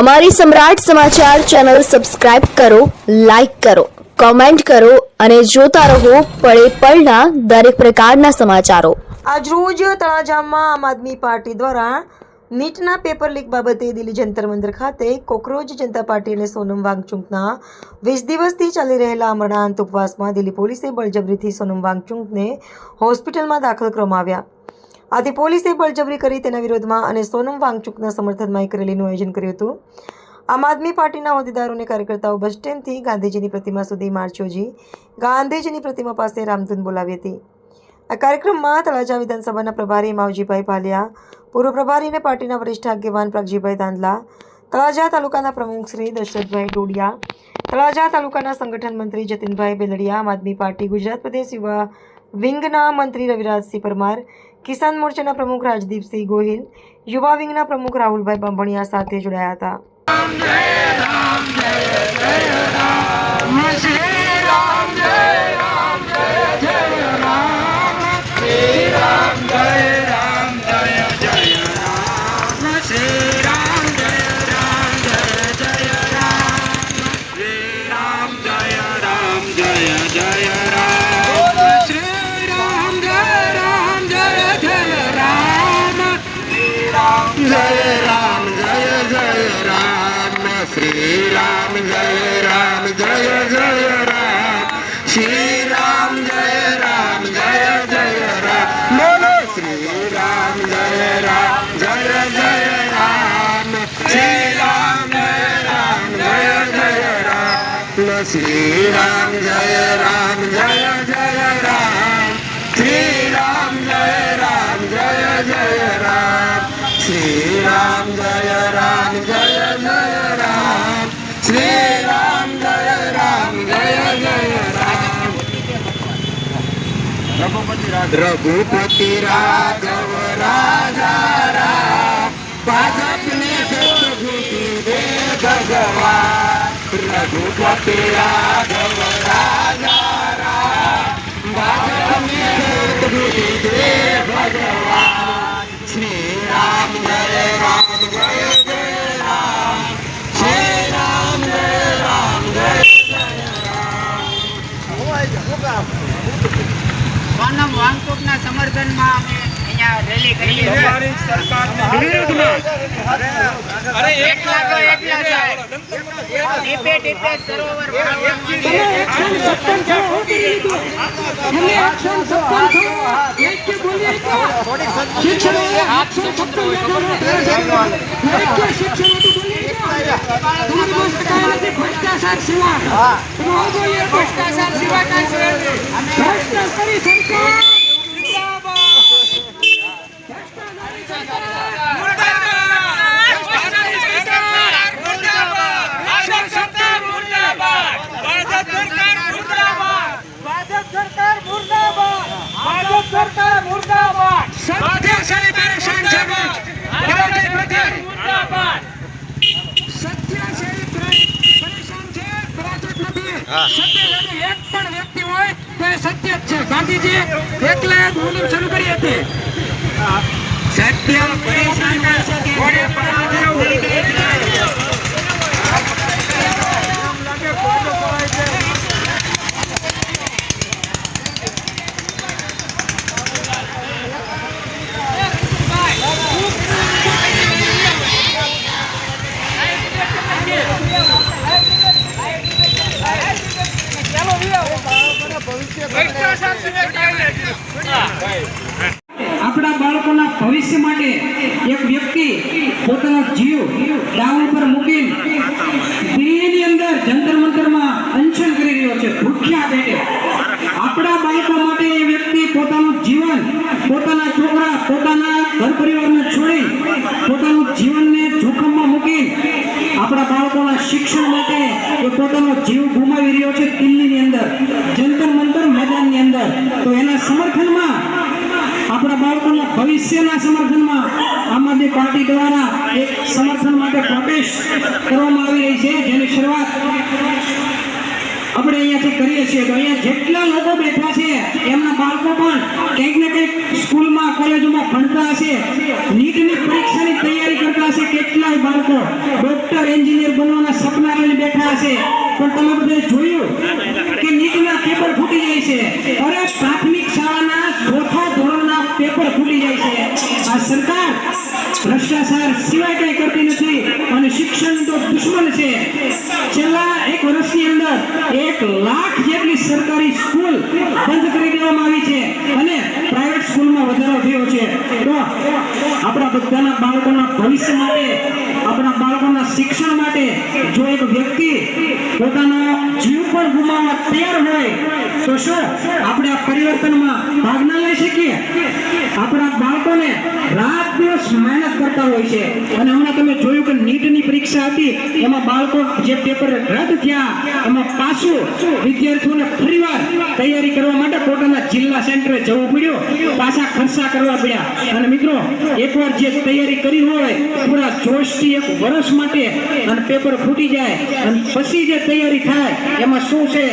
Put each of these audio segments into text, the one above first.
અમારી સમ્રાટ સમાચાર ચેનલ સબસ્ક્રાઇબ કરો, લાઇક કરો, કોમેન્ટ કરો અને જોતા રહો પળે પળના દરેક પ્રકારના સમાચારો। આજરોજ તળાજામાં આમ આદમી પાર્ટી દ્વારા નીટના પેપર લીક બાબતે દિલ્હી જંતર મંતર ખાતે કોકરોચ જનતા પાર્ટી અને સોનમ વાંગચુકના 20 દિવસથી ચાલી રહેલા અમરનાથ ઉપવાસમાં દિલ્હી પોલીસે બળજબરીથી સોનમ વાંગચુકને હોસ્પિટલમાં દાખલ કરવામાં આવ્યા। આથી પોલીસે બળજબરી કરી તેના વિરોધમાં અને સોનમ વાંગચુકના સમર્થનમાં એક રેલીનું આયોજન કર્યું હતું। આમ આદમી પાર્ટીના હોદ્દેદારો અને કાર્યકર્તાઓ બસ સ્ટેન્ડથી ગાંધીજીની પ્રતિમા સુધી માર્ચ યોજી ગાંધીજીની પ્રતિમા પાસે રામધૂન બોલાવી હતી। આ કાર્યક્રમમાં તળાજા વિધાનસભાના પ્રભારી માવજીભાઈ ભાલિયા, પૂર્વ પ્રભારી અને પાર્ટીના વરિષ્ઠ આગેવાન પ્રગજીભાઈ દાંદલા, તળાજા તાલુકાના પ્રમુખ શ્રી દશરથભાઈ ડોડિયા, તળાજા તાલુકાના સંગઠન મંત્રી જતીનભાઈ બેલડિયા, આમ આદમી પાર્ટી ગુજરાત પ્રદેશ યુવા વિંગના મંત્રી રવિરાજસિંહ પરમાર, કિસાન મોરચાના પ્રમુખ રાજદીપસિંહ ગોહિલ, યુવા વિંગના પ્રમુખ રાહુલભાઈ બાંભણિયા સાથે જોડાયા હતા। श्री राम जय राम जय जय राम, श्री राम जय राम जय जय राम, बोलो श्री राम जय राम जय जय राम, श्री राम जय राम जय जय राम, श्री राम जय राम जय जय राम, श्री राम जय राम जय जय राम, श्री राम जय राम जय जय राम, श्री राम जय राम जय जय राम। रघुपति राघव राजा राम, भाजपने सतगुरु दे भगवान। रघुपति राघव राजा राम, भाजपने सतगुरु दे भगवान। श्री राम जय राम जय जय राम, श्री राम जय राम जय जय राम। સોનમ વાંગચુકના સમર્થનમાં અમે અહીંયા રેલી કરી છે। તમારી સરકારના વિરુદ્ધમાં અરે એકલા તો એકલા જાય ટીપે ટીપે સરોવર ભરાવવામાં ગાંધીજી એકલા આંદોલન શરૂ કરી હતી। સત્ય પરેશાન આપણા બાળકોના ભવિષ્ય માટે એક વ્યક્તિ પોતાનો જીવ દાવ પર મૂકી દિલ્હીની અંદર જંતર મંતરમાં અનશન કરી રહ્યો છે ભૂખ્યા પેટે। આપણા બાળકો માટે એ વ્યક્તિ પોતાનું જીવન, પોતાના છોકરા, પોતાના ઘર પરિવારને છોડી પોતાનું જીવનને જોખમમાં મૂકી આપણા બાળકોના શિક્ષણ માટે એ પોતાનો જીવ ગુમાવી રહ્યો છે દિલ્હીની અંદર જંતર મંતર મેદાનની અંદર। તો એના સમર્થનમાં આપણા બાળકોના ભવિષ્યના સમર્થનમાં આમ આદમી પાર્ટી દ્વારા એક સમર્થન માટે પ્રોટેસ્ટ કરવામાં આવી રહી છે, જેની શરૂઆત આપણે અહીંયાથી કરીએ છીએ તો અહીંયા જેટલા લોકો બેઠા છે એમના બાળકો પણ કંઈક ને કંઈક સ્કૂલમાં કોલેજોમાં ભણતા હશે, નીટની પરીક્ષાની તૈયારી કરતા હશે. કેટલાય બાળકો ડોક્ટર એન્જિનિયર બનવાના સપના લઈને બેઠા હશે. પણ તમે બધે જોયું કે નીટના પેપર ફૂટી જાય છે. અરે પ્રાથમિક શાળાના ચોથા ધોરણના પેપર ફૂટી જાય છે. આ સરકાર ભ્રષ્ટાચાર સિવાય કઈ કરતી નથી અને શિક્ષણ તો દુશ્મન છે. છેલ્લા એક વર્ષની અંદર 1 લાખ જેટલી સરકારી સ્કૂલ બંધ કરી દેવામાં આવી છે અને પ્રાઇવેટ સ્કૂલમાં વધારો થયો છે. તો આપણા બધાના બાળકોના ભવિષ્ય માટે, આપણા બાળકોના શિક્ષણ માટે જો એક વ્યક્તિ પોતાનો જીવ પણ ગુમાવવા તૈયાર હોય તો શું આપણે આ પરિવર્તનમાં ભાગ ના લઈ શકીએ? આપણા બાળકોને રાત દિવસ મહેનત કરતા હોય છે અને હમણાં તમે જોયું કે નીટની પરીક્ષા હતી એમાં બાળકો જે પેપર રદ થયા એમાં પાછું વિદ્યાર્થીઓને ફરીવાર તૈયારી કરવા માટે પોતાના જિલ્લા સેન્ટરે જવું પડ્યું, પાછા ખર્ચા કરવા પડ્યા. અને મિત્રો, એકવાર જે તૈયારી કરી હોય પૂરા જોશથી 1 વર્ષ માટે અને પેપર ફૂટી જાય અને પછી જે તૈયારી થાય એમાં શું છે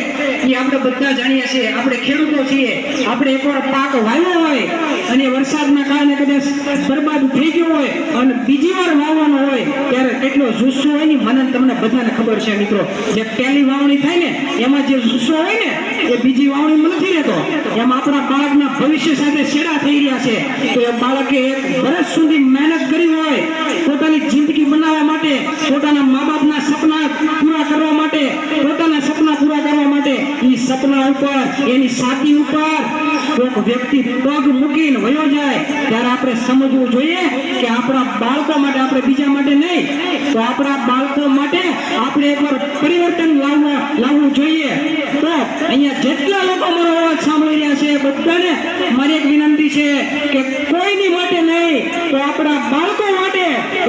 એ આપણે બધા જાણીએ છીએ. આપણે ખેડૂતો છીએ, આપણે એકવાર પાક વાવ્યો હોય અને વરસાદના કારણે કદાચ બરબાદ થઈ ગયો હોય અને બીજી વાર વાવવાનો હોય ત્યારે કેટલો જુસ્સો હોય ને મને તમને બધાને ખબર છે મિત્રો. જે પહેલી વાવણી થાય ને એમાં જે જુસ્સો હોય ને એ બીજી વાવણીમાં નથી રહેતો. એમાં આપણા બાળકના ભવિષ્ય સાથે છેડા થઈ રહ્યા છે. તો એ બાળકે 1 વર્ષ સુધી મહેનત કરી હોય પોતાની જિંદગી બનાવવા માટે, પોતાના મા બાપના સપના પૂરા કરવા માટે, પોતાના સપના પૂરા કરવા માટે એ સપના ઉપર, એની છાતી ઉપર કોઈક વ્યક્તિ પગ મૂકીને વયો જાય ત્યારે આપણે સમજવું જોઈએ કે આપણા બાળકો માટે, આપણે બીજા માટે નહીં, તો આપણા બાળકો માટે આપણે એકવાર પરિવર્તન લાવવું જોઈએ. તો અહીંયા જેટલા લોકો મારો અવાજ સાંભળી રહ્યા છે બધાને મારી એક વિનંતી છે કે કોઈની માટે નહીં તો આપણા બાળકો માટે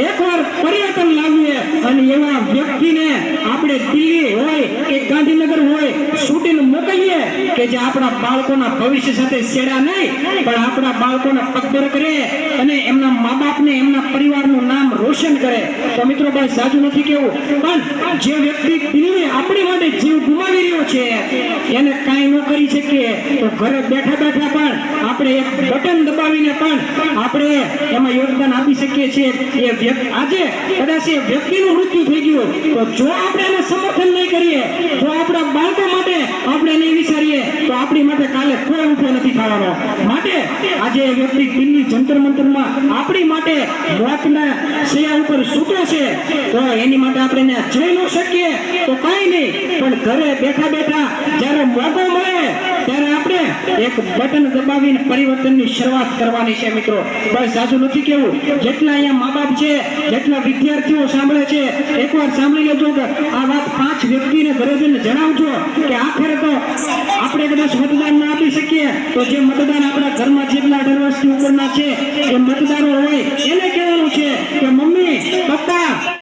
એકવાર પરિવર્તન લાવીએ અને એવા વ્યક્તિને આપણે દિલ્હી હોય કે ગાંધીનગર હોય છૂટીને મોકલીએ કે જે આપણા બાળકોના ભવિષ્ય સાથે છેડા નહીં પણ આપણા બાળકોને પગભર કરે અને એમના મા બાપને, એમના પરિવારનું નામ રોશન કરે. તો મિત્રો, બસ સાચું નથી કેવું, પણ જે વ્યક્તિ દિલ્હી આપણી માટે જીવ ગુમાવી રહ્યો છે એને કાંઈ ન કરી શકીએ તો ઘરે બેઠા બેઠા પણ આપણે એક બટન દબાવીને પણ આપણે એમાં યોગદાન આપી શકીએ છીએ. એ આજે કદાચ એ વ્યક્તિનું મૃત્યુ થઈ ગયું તો જો આપણે એને સમર્થન નહીં કરીએ, જો આપણા બાળકો માટે આપણે નહીં વિચારીએ તો આપણી માટે કાલે કોઈ ઉભો નથી થવાનો. માટે આજે એ વ્યક્તિ દિલ્હી જંતર મંતરમાં આપણી માટે મોતના શૈયા ઉપર સૂતો છે તો એની માટે આપણે એને જઈ ન શકીએ તો કાંઈ નહીં, પણ ઘરે બેઠા બેઠા જ્યારે મોકો મળે ત્યારે આપણે એક બટન દબાવીને પરિવર્તનની શરૂઆત કરવાની છે. મિત્રો, બસ સાચું નથી કેવું, જેટલા અહીંયા મા બાપ છે, જેટલા વિદ્યાર્થીઓ સાંભળે છે, એકવાર સાંભળી લેજો કે આ વાત 5 વ્યક્તિને ઘરે જઈને જણાવજો કે આખરે તો આપણે કદાચ મતદાન ના આપી શકીએ તો જે મતદાન આપણા ઘરમાં જેટલા 18 વર્ષથી ઉપરના છે એ